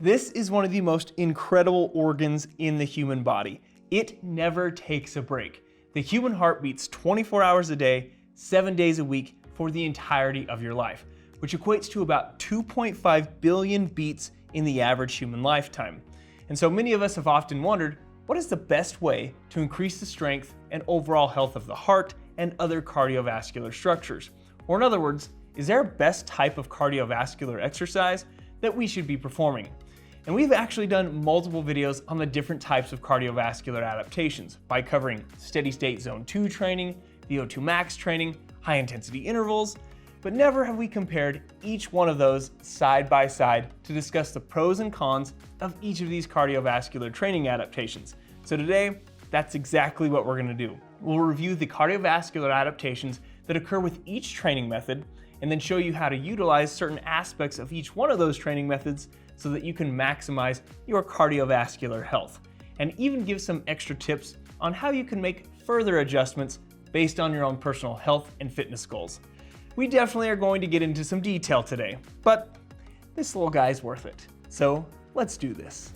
This is one of the most incredible organs in the human body. It never takes a break. The human heart beats 24 hours a day, 7 days a week for the entirety of your life, which equates to about 2.5 billion beats in the average human lifetime. And so many of us have often wondered, what is the best way to increase the strength and overall health of the heart and other cardiovascular structures? Or in other words, is there a best type of cardiovascular exercise that we should be performing? And we've actually done multiple videos on the different types of cardiovascular adaptations by covering steady state zone 2 training, VO2 max training, high intensity intervals, but never have we compared each one of those side by side to discuss the pros and cons of each of these cardiovascular training adaptations. So today, that's exactly what we're gonna do. We'll review the cardiovascular adaptations that occur with each training method, and then show you how to utilize certain aspects of each one of those training methods so that you can maximize your cardiovascular health, and even give some extra tips on how you can make further adjustments based on your own personal health and fitness goals. We definitely are going to get into some detail today, but this little guy's worth it. So let's do this.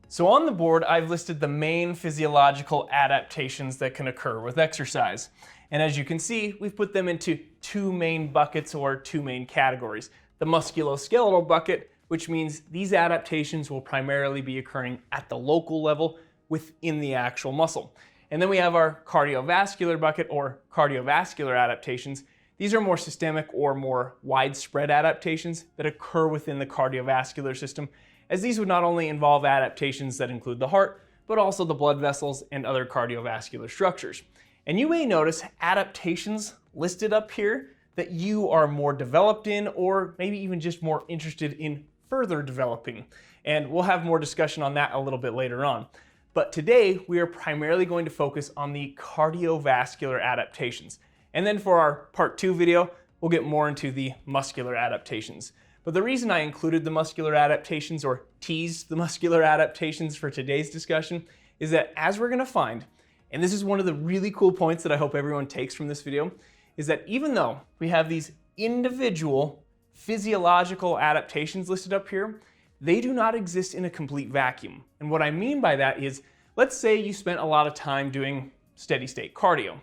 So on the board, I've listed the main physiological adaptations that can occur with exercise. And as you can see, we've put them into two main buckets or two main categories. The musculoskeletal bucket, which means these adaptations will primarily be occurring at the local level within the actual muscle. And then we have our cardiovascular bucket or cardiovascular adaptations. These are more systemic or more widespread adaptations that occur within the cardiovascular system, as these would not only involve adaptations that include the heart, but also the blood vessels and other cardiovascular structures. And you may notice adaptations listed up here that you are more developed in, or maybe even just more interested in further developing. And we'll have more discussion on that a little bit later on. But today we are primarily going to focus on the cardiovascular adaptations. And then for our part 2 video, we'll get more into the muscular adaptations. But the reason I included the muscular adaptations, or teased the muscular adaptations for today's discussion, is that as we're gonna find, and this is one of the really cool points that I hope everyone takes from this video, is that even though we have these individual physiological adaptations listed up here, they do not exist in a complete vacuum. And what I mean by that is, let's say you spent a lot of time doing steady state cardio.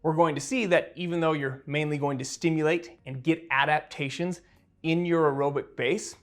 We're going to see that even though you're mainly going to stimulate and get adaptations in your aerobic base,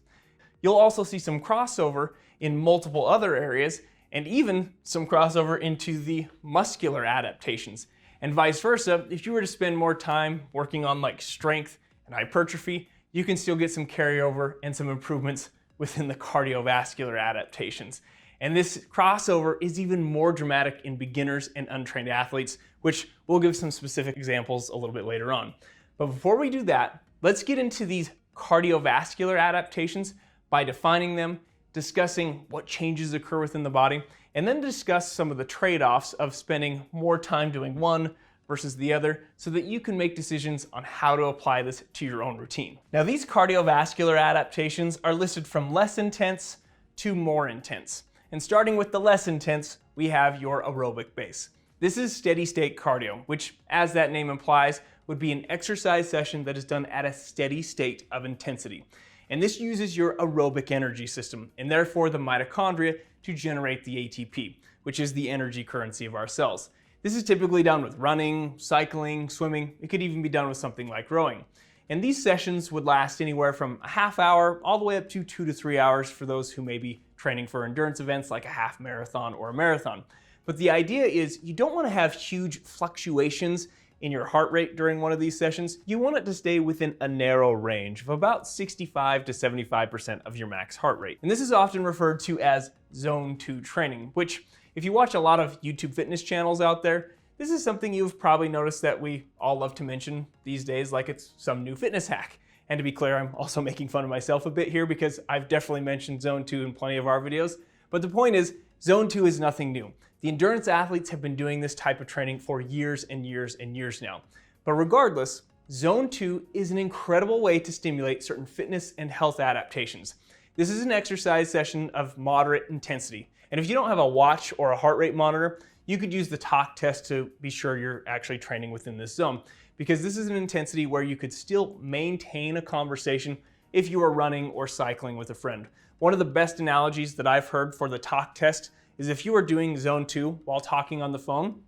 you'll also see some crossover in multiple other areas, and even some crossover into the muscular adaptations. And vice versa, if you were to spend more time working on like strength and hypertrophy, you can still get some carryover and some improvements within the cardiovascular adaptations. And this crossover is even more dramatic in beginners and untrained athletes, which we'll give some specific examples a little bit later on. But before we do that, let's get into these cardiovascular adaptations by defining them, discussing what changes occur within the body, and then discuss some of the trade-offs of spending more time doing one versus the other so that you can make decisions on how to apply this to your own routine. Now, these cardiovascular adaptations are listed from less intense to more intense. And starting with the less intense, we have your aerobic base. This is steady state cardio, which, as that name implies, would be an exercise session that is done at a steady state of intensity. And this uses your aerobic energy system, and therefore the mitochondria, to generate the ATP, which is the energy currency of our cells. This is typically done with running, cycling, swimming. It could even be done with something like rowing. And these sessions would last anywhere from a half hour all the way up to 2 to 3 hours for those who may be training for endurance events like a half marathon or a marathon. But the idea is you don't want to have huge fluctuations in your heart rate during one of these sessions. You want it to stay within a narrow range of about 65 to 75% of your max heart rate. And this is often referred to as zone 2 training, which if you watch a lot of YouTube fitness channels out there, this is something you've probably noticed that we all love to mention these days like it's some new fitness hack. And to be clear, I'm also making fun of myself a bit here because I've definitely mentioned zone 2 in plenty of our videos. But the point is, zone 2 is nothing new. The endurance athletes have been doing this type of training for years and years and years now. But regardless, zone 2 is an incredible way to stimulate certain fitness and health adaptations. This is an exercise session of moderate intensity. And if you don't have a watch or a heart rate monitor, you could use the talk test to be sure you're actually training within this zone, because this is an intensity where you could still maintain a conversation if you are running or cycling with a friend. One of the best analogies that I've heard for the talk test is if you are doing zone 2 while talking on the phone,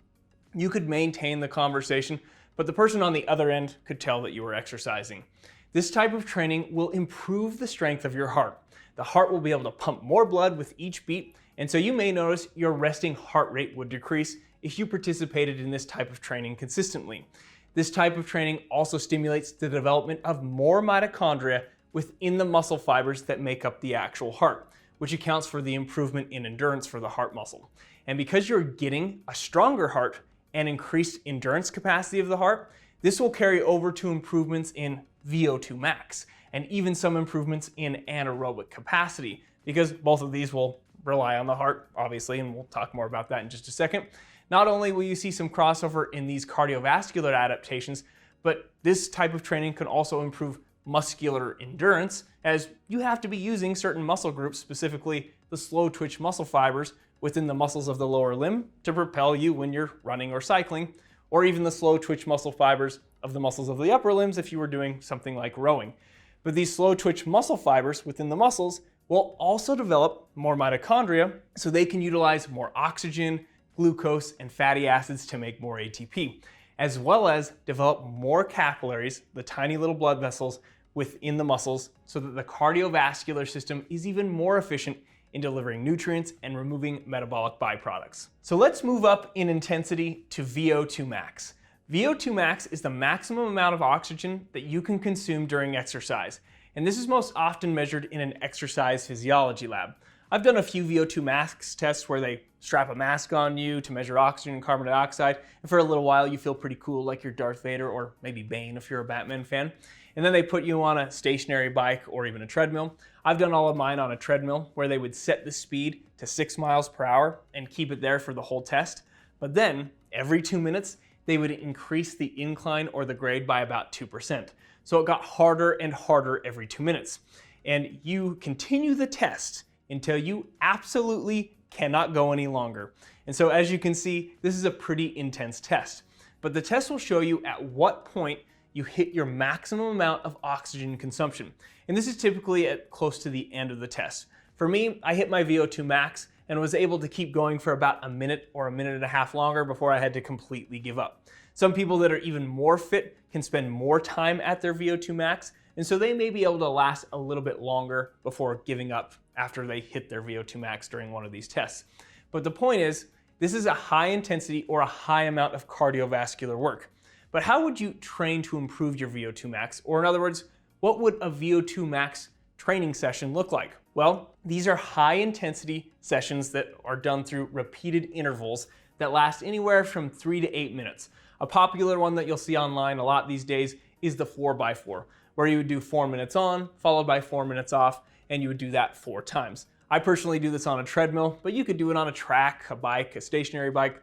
you could maintain the conversation, but the person on the other end could tell that you were exercising. This type of training will improve the strength of your heart. The heart will be able to pump more blood with each beat, and so you may notice your resting heart rate would decrease if you participated in this type of training consistently. This type of training also stimulates the development of more mitochondria within the muscle fibers that make up the actual heart, which accounts for the improvement in endurance for the heart muscle. And because you're getting a stronger heart and increased endurance capacity of the heart, this will carry over to improvements in VO2 max and even some improvements in anaerobic capacity, because both of these will rely on the heart, obviously, and we'll talk more about that in just a second. Not only will you see some crossover in these cardiovascular adaptations, but this type of training can also improve muscular endurance, as you have to be using certain muscle groups, specifically the slow twitch muscle fibers within the muscles of the lower limb, to propel you when you're running or cycling, or even the slow twitch muscle fibers of the muscles of the upper limbs if you were doing something like rowing. But these slow twitch muscle fibers within the muscles will also develop more mitochondria so they can utilize more oxygen, glucose, and fatty acids to make more ATP, as well as develop more capillaries, the tiny little blood vessels within the muscles, so that the cardiovascular system is even more efficient in delivering nutrients and removing metabolic byproducts. So let's move up in intensity to VO2 max. VO2 max is the maximum amount of oxygen that you can consume during exercise, and this is most often measured in an exercise physiology lab. I've done a few VO2 max tests where they strap a mask on you to measure oxygen and carbon dioxide, and for a little while you feel pretty cool, like you're Darth Vader or maybe Bane if you're a Batman fan. And then they put you on a stationary bike or even a treadmill. I've done all of mine on a treadmill where they would set the speed to 6 miles per hour and keep it there for the whole test. But then every 2 minutes, they would increase the incline or the grade by about 2%. So it got harder and harder every 2 minutes. And you continue the test until you absolutely cannot go any longer. And so as you can see, this is a pretty intense test. But the test will show you at what point you hit your maximum amount of oxygen consumption. And this is typically at close to the end of the test. For me, I hit my VO2 max and was able to keep going for about a minute or a minute and a half longer before I had to completely give up. Some people that are even more fit can spend more time at their VO2 max, and so they may be able to last a little bit longer before giving up after they hit their VO2 max during one of these tests. But the point is, this is a high intensity or a high amount of cardiovascular work. But how would you train to improve your VO2 max? Or in other words, what would a VO2 max training session look like? Well, these are high intensity sessions that are done through repeated intervals that last anywhere from 3 to 8 minutes. A popular one that you'll see online a lot these days is the 4x4, where you would do 4 minutes on, followed by 4 minutes off, and you would do that 4 times. I personally do this on a treadmill, but you could do it on a track, a bike, a stationary bike.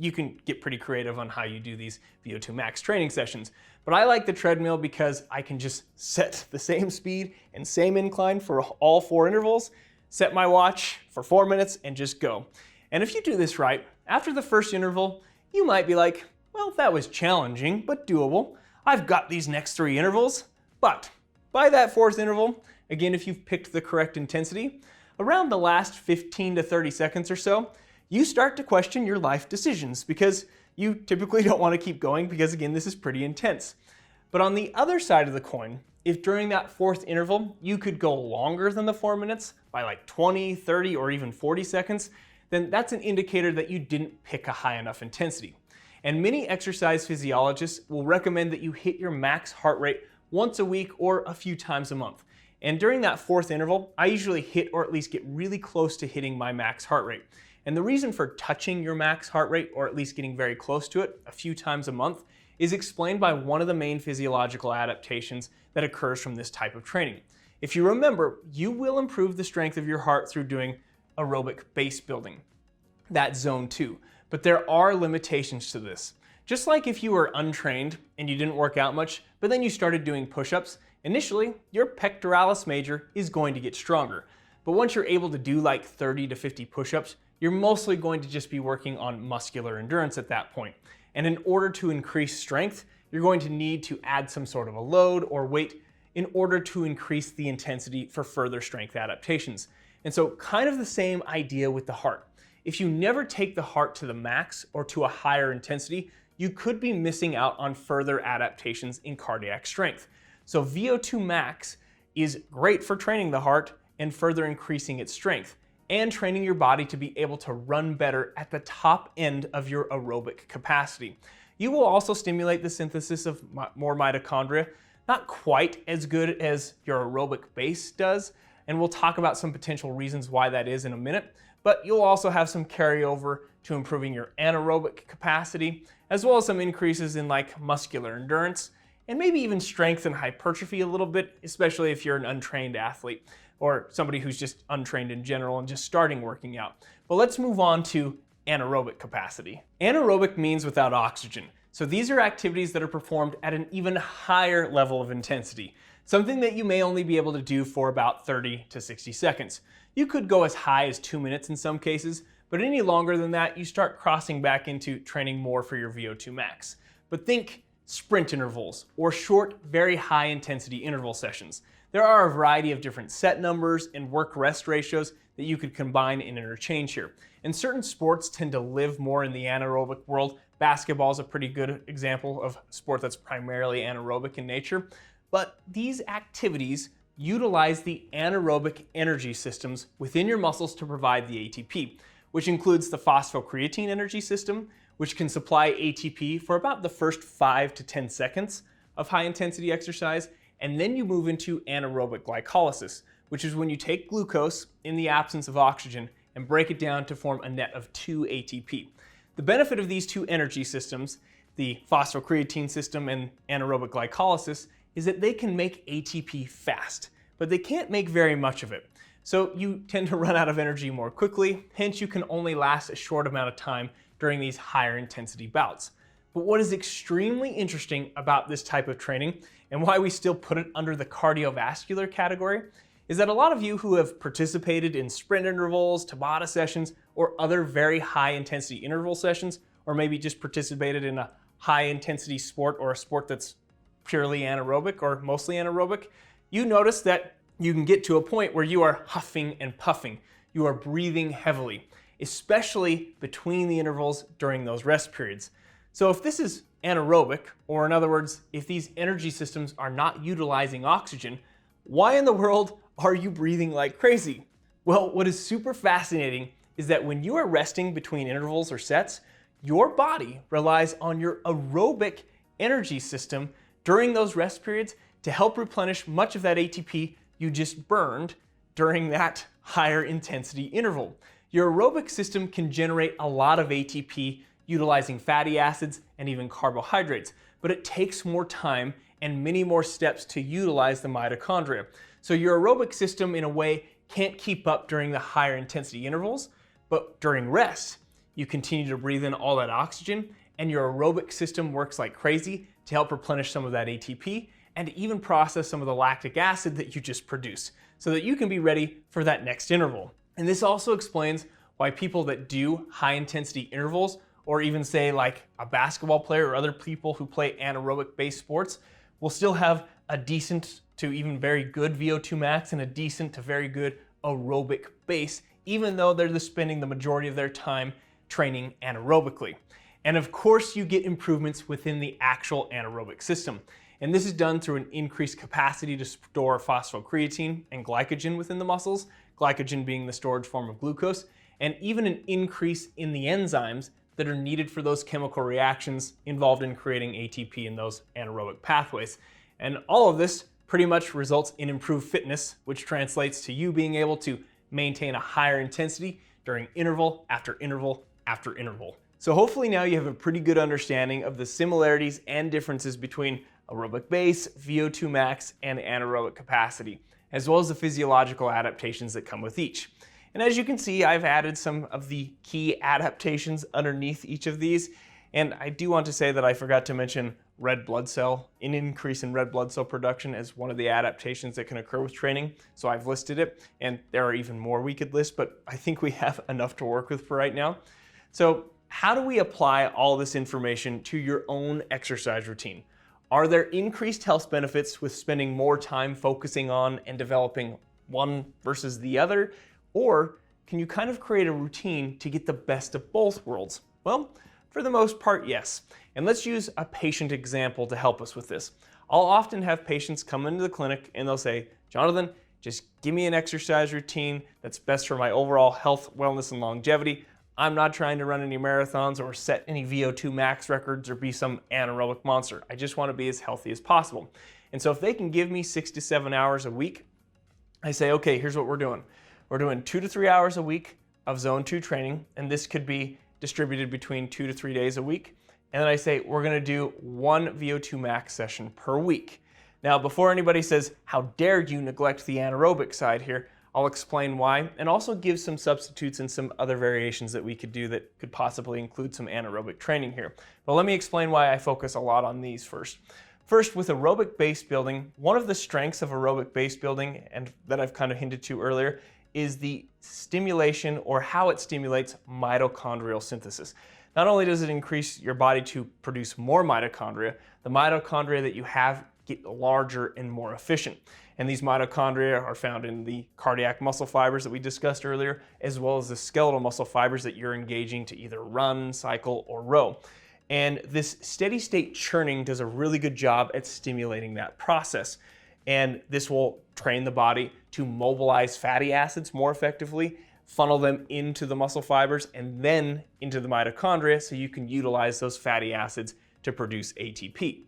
You can get pretty creative on how you do these VO2 max training sessions. But I like the treadmill because I can just set the same speed and same incline for all 4 intervals, set my watch for 4 minutes, and just go. And if you do this right, after the first interval, you might be like, well, that was challenging, but doable. I've got these next 3 intervals. But by that 4th interval, again, if you've picked the correct intensity, around the last 15 to 30 seconds or so, you start to question your life decisions because you typically don't want to keep going because, again, this is pretty intense. But on the other side of the coin, if during that 4th interval you could go longer than the 4 minutes by like 20, 30, or even 40 seconds, then that's an indicator that you didn't pick a high enough intensity. And many exercise physiologists will recommend that you hit your max heart rate once a week or a few times a month. And during that 4th interval, I usually hit or at least get really close to hitting my max heart rate. And the reason for touching your max heart rate, or at least getting very close to it a few times a month, is explained by one of the main physiological adaptations that occurs from this type of training. If you remember, you will improve the strength of your heart through doing aerobic base building, that's zone 2. But there are limitations to this. Just like if you were untrained and you didn't work out much, but then you started doing push-ups, initially your pectoralis major is going to get stronger. But once you're able to do like 30 to 50 push-ups, you're mostly going to just be working on muscular endurance at that point. And in order to increase strength, you're going to need to add some sort of a load or weight in order to increase the intensity for further strength adaptations. And so kind of the same idea with the heart. If you never take the heart to the max or to a higher intensity, you could be missing out on further adaptations in cardiac strength. So VO2 max is great for training the heart and further increasing its strength, and training your body to be able to run better at the top end of your aerobic capacity. You will also stimulate the synthesis of more mitochondria, not quite as good as your aerobic base does, and we'll talk about some potential reasons why that is in a minute, but you'll also have some carryover to improving your anaerobic capacity, as well as some increases in like muscular endurance, and maybe even strength and hypertrophy a little bit, especially if you're an untrained athlete or somebody who's just untrained in general and just starting working out. But let's move on to anaerobic capacity. Anaerobic means without oxygen. So these are activities that are performed at an even higher level of intensity, something that you may only be able to do for about 30 to 60 seconds. You could go as high as 2 minutes in some cases, but any longer than that, you start crossing back into training more for your VO2 max. But think sprint intervals or short, very high intensity interval sessions. There are a variety of different set numbers and work-rest ratios that you could combine and interchange here. And certain sports tend to live more in the anaerobic world. Basketball is a pretty good example of a sport that's primarily anaerobic in nature. But these activities utilize the anaerobic energy systems within your muscles to provide the ATP, which includes the phosphocreatine energy system, which can supply ATP for about the first 5 to 10 seconds of high intensity exercise. And then you move into anaerobic glycolysis, which is when you take glucose in the absence of oxygen and break it down to form a net of 2 ATP. The benefit of these two energy systems, the phosphocreatine system and anaerobic glycolysis, is that they can make ATP fast, but they can't make very much of it. So you tend to run out of energy more quickly, hence you can only last a short amount of time during these higher intensity bouts. But what is extremely interesting about this type of training, and why we still put it under the cardiovascular category, is that a lot of you who have participated in sprint intervals, Tabata sessions, or other very high intensity interval sessions, or maybe just participated in a high intensity sport or a sport that's purely anaerobic or mostly anaerobic, you notice that you can get to a point where you are huffing and puffing. You are breathing heavily, especially between the intervals during those rest periods. So if this is anaerobic, or in other words, if these energy systems are not utilizing oxygen, why in the world are you breathing like crazy? Well, what is super fascinating is that when you are resting between intervals or sets, your body relies on your aerobic energy system during those rest periods to help replenish much of that ATP you just burned during that higher intensity interval. Your aerobic system can generate a lot of ATP utilizing fatty acids and even carbohydrates, but it takes more time and many more steps to utilize the mitochondria. So your aerobic system in a way can't keep up during the higher intensity intervals, but during rest, you continue to breathe in all that oxygen and your aerobic system works like crazy to help replenish some of that ATP and even process some of the lactic acid that you just produced so that you can be ready for that next interval. And this also explains why people that do high intensity intervals, or even say like a basketball player or other people who play anaerobic based sports, will still have a decent to even very good VO2 max and a decent to very good aerobic base, even though they're spending the majority of their time training anaerobically. And of course you get improvements within the actual anaerobic system. And this is done through an increased capacity to store phosphocreatine and glycogen within the muscles, glycogen being the storage form of glucose, and even an increase in the enzymes that are needed for those chemical reactions involved in creating ATP in those anaerobic pathways. And all of this pretty much results in improved fitness, which translates to you being able to maintain a higher intensity during interval after interval after interval. So hopefully now you have a pretty good understanding of the similarities and differences between aerobic base, VO2 max, and anaerobic capacity, as well as the physiological adaptations that come with each. And as you can see, I've added some of the key adaptations underneath each of these. And I do want to say that I forgot to mention red blood cell, an increase in red blood cell production as one of the adaptations that can occur with training. So I've listed it, and there are even more we could list, but I think we have enough to work with for right now. So how do we apply all this information to your own exercise routine? Are there increased health benefits with spending more time focusing on and developing one versus the other? Or can you kind of create a routine to get the best of both worlds? Well, for the most part, yes. And let's use a patient example to help us with this. I'll often have patients come into the clinic and they'll say, Jonathan, just give me an exercise routine that's best for my overall health, wellness, and longevity. I'm not trying to run any marathons or set any VO2 max records or be some anaerobic monster. I just want to be as healthy as possible. And so if they can give me 6 to 7 hours a week, I say, okay, here's what we're doing. We're doing 2 to 3 hours a week of zone 2 training, and this could be distributed between 2 to 3 days a week. And then I say, we're gonna do 1 VO2 max session per week. Now, before anybody says, how dare you neglect the anaerobic side here, I'll explain why, and also give some substitutes and some other variations that we could do that could possibly include some anaerobic training here. But let me explain why I focus a lot on these first. First, with aerobic base building, one of the strengths of aerobic base building, and that I've kind of hinted to earlier, is the stimulation or how it stimulates mitochondrial synthesis. Not only does it increase your body to produce more mitochondria, the mitochondria that you have get larger and more efficient. And these mitochondria are found in the cardiac muscle fibers that we discussed earlier, as well as the skeletal muscle fibers that you're engaging to either run, cycle, or row. And this steady state churning does a really good job at stimulating that process. And this will train the body to mobilize fatty acids more effectively, funnel them into the muscle fibers and then into the mitochondria so you can utilize those fatty acids to produce ATP.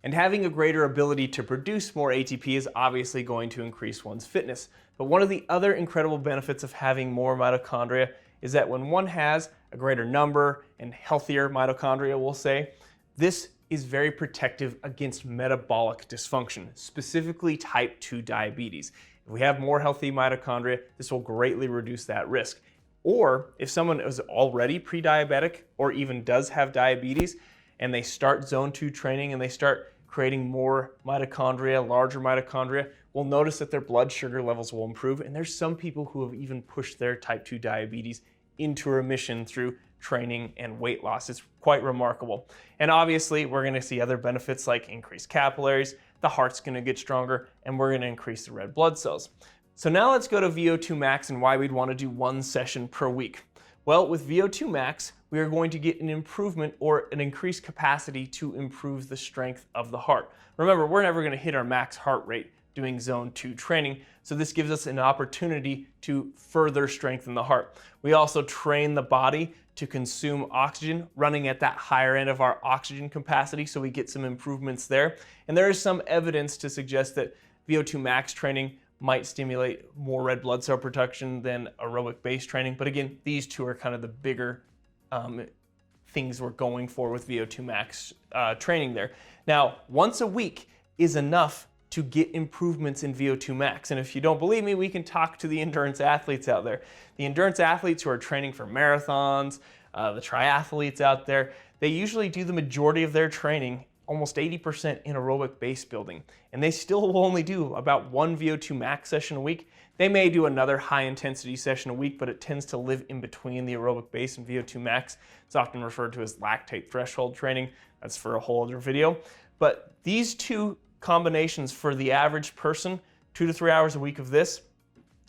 And having a greater ability to produce more ATP is obviously going to increase one's fitness. But one of the other incredible benefits of having more mitochondria is that when one has a greater number and healthier mitochondria, we'll say, this is very protective against metabolic dysfunction, specifically type 2 diabetes. If we have more healthy mitochondria, this will greatly reduce that risk. Or if someone is already pre-diabetic or even does have diabetes and they start zone 2 training and they start creating more mitochondria, larger mitochondria, we'll notice that their blood sugar levels will improve. And there's some people who have even pushed their type 2 diabetes into remission through training and weight loss. It's quite remarkable. And obviously, we're going to see other benefits like increased capillaries, the heart's going to get stronger, and we're going to increase the red blood cells. So now let's go to VO2 max and why we'd want to do 1 session per week. Well, with VO2 max, we are going to get an improvement or an increased capacity to improve the strength of the heart. Remember, we're never going to hit our max heart rate doing zone 2 training, so this gives us an opportunity to further strengthen the heart. We also train the body to consume oxygen, running at that higher end of our oxygen capacity, so we get some improvements there. And there is some evidence to suggest that VO2 max training might stimulate more red blood cell production than aerobic base training. But again, these two are kind of the bigger things we're going for with VO2 max training there. Now, once a week is enough to get improvements in VO2 max. And if you don't believe me, we can talk to the endurance athletes out there. The endurance athletes who are training for marathons, the triathletes out there, they usually do the majority of their training, almost 80% in aerobic base building. And they still will only do about 1 VO2 max session a week. They may do another high intensity session a week, but it tends to live in between the aerobic base and VO2 max. It's often referred to as lactate threshold training. That's for a whole other video. But these two combinations for the average person, 2 to 3 hours a week of this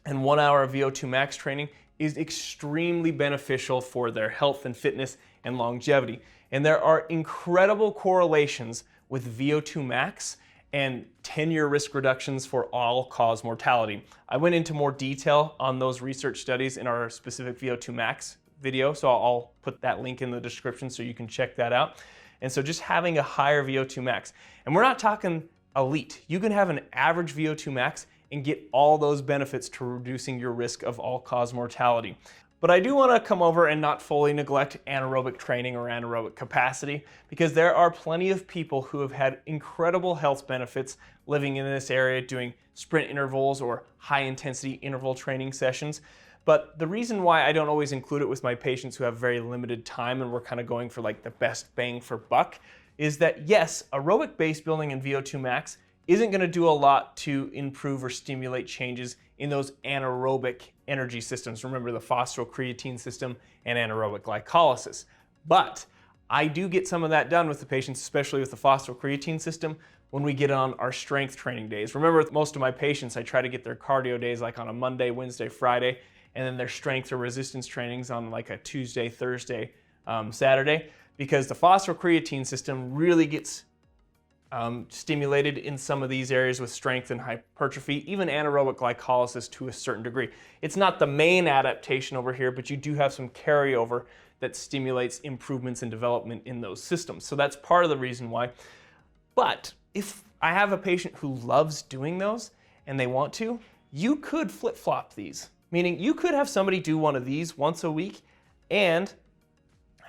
and 1 hour of VO2 max training, is extremely beneficial for their health and fitness and longevity. And there are incredible correlations with VO2 max and 10-year risk reductions for all-cause mortality. I went into more detail on those research studies in our specific VO2 max video, so I'll put that link in the description so you can check that out. And so just having a higher VO2 max, and we're not talking elite. You can have an average VO2 max and get all those benefits to reducing your risk of all-cause mortality. But I do want to come over and not fully neglect anaerobic training or anaerobic capacity, because there are plenty of people who have had incredible health benefits living in this area doing sprint intervals or high-intensity interval training sessions. But the reason why I don't always include it with my patients who have very limited time and we're kind of going for like the best bang for buck is that yes, aerobic base building and VO2 max isn't going to do a lot to improve or stimulate changes in those anaerobic energy systems. Remember the phosphocreatine system and anaerobic glycolysis. But I do get some of that done with the patients, especially with the phosphocreatine system, when we get on our strength training days. Remember, with most of my patients, I try to get their cardio days like on a Monday, Wednesday, Friday, and then their strength or resistance trainings on like a Tuesday, Thursday, Saturday, because the phosphocreatine system really gets stimulated in some of these areas with strength and hypertrophy, even anaerobic glycolysis to a certain degree. It's not the main adaptation over here, but you do have some carryover that stimulates improvements and development in those systems. So that's part of the reason why. But if I have a patient who loves doing those and they want to, you could flip-flop these. Meaning you could have somebody do one of these once a week and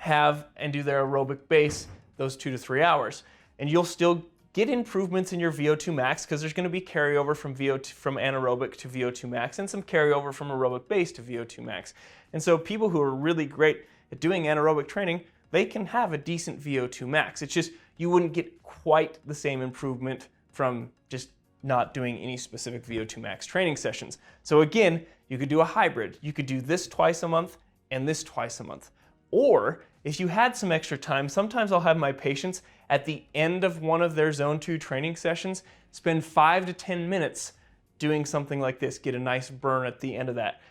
do their aerobic base those 2 to 3 hours. And you'll still get improvements in your VO2 max because there's going to be carryover from anaerobic to VO2 max and some carryover from aerobic base to VO2 max. And so people who are really great at doing anaerobic training, they can have a decent VO2 max. It's just you wouldn't get quite the same improvement from just not doing any specific VO2 max training sessions. So again, you could do a hybrid. You could do this twice a month and this twice a month. Or if you had some extra time, sometimes I'll have my patients at the end of one of their Zone 2 training sessions spend 5 to 10 minutes doing something like this, get a nice burn at the end of that.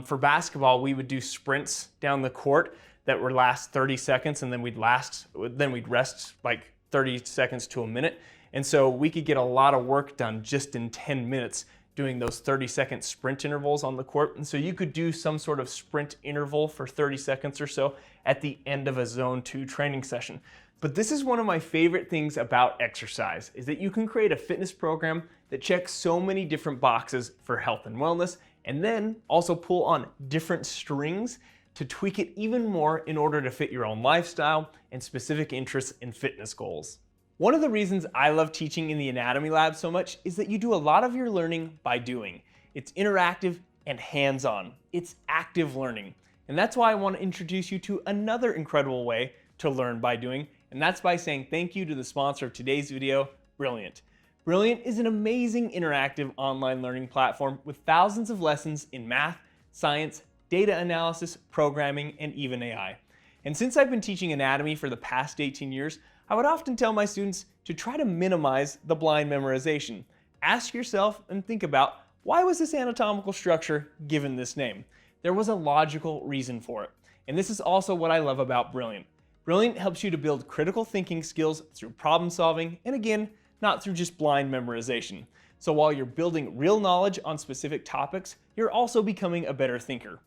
For basketball, we would do sprints down the court that would last 30 seconds and then we'd rest like 30 seconds to a minute. And so we could get a lot of work done just in 10 minutes doing those 30-second sprint intervals on the court. And so you could do some sort of sprint interval for 30 seconds or so at the end of a Zone 2 training session. But this is one of my favorite things about exercise, is that you can create a fitness program that checks so many different boxes for health and wellness, and then also pull on different strings to tweak it even more in order to fit your own lifestyle and specific interests and fitness goals. One of the reasons I love teaching in the anatomy lab so much is that you do a lot of your learning by doing. It's interactive and hands-on. It's active learning. And that's why I want to introduce you to another incredible way to learn by doing, and that's by saying thank you to the sponsor of today's video, Brilliant. Brilliant is an amazing interactive online learning platform with thousands of lessons in math, science, data analysis, programming, and even AI. And since I've been teaching anatomy for the past 18 years, I would often tell my students to try to minimize the blind memorization. Ask yourself and think about, why was this anatomical structure given this name? There was a logical reason for it. And this is also what I love about Brilliant. Brilliant helps you to build critical thinking skills through problem solving, and again, not through just blind memorization. So while you're building real knowledge on specific topics, you're also becoming a better thinker.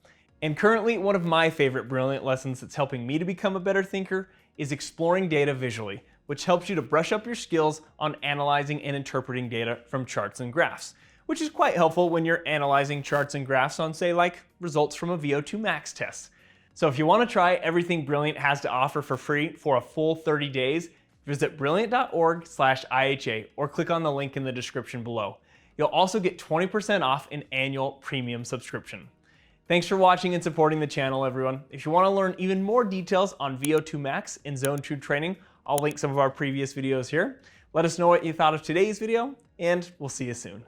And currently, one of my favorite Brilliant lessons that's helping me to become a better thinker is exploring data visually, which helps you to brush up your skills on analyzing and interpreting data from charts and graphs, which is quite helpful when you're analyzing charts and graphs on, say, like results from a VO2 max test. So if you want to try everything Brilliant has to offer for free for a full 30 days, visit brilliant.org/IHA or click on the link in the description below. You'll also get 20% off an annual premium subscription. Thanks for watching and supporting the channel, everyone. If you want to learn even more details on VO2 max and Zone 2 training, I'll link some of our previous videos here. Let us know what you thought of today's video, and we'll see you soon.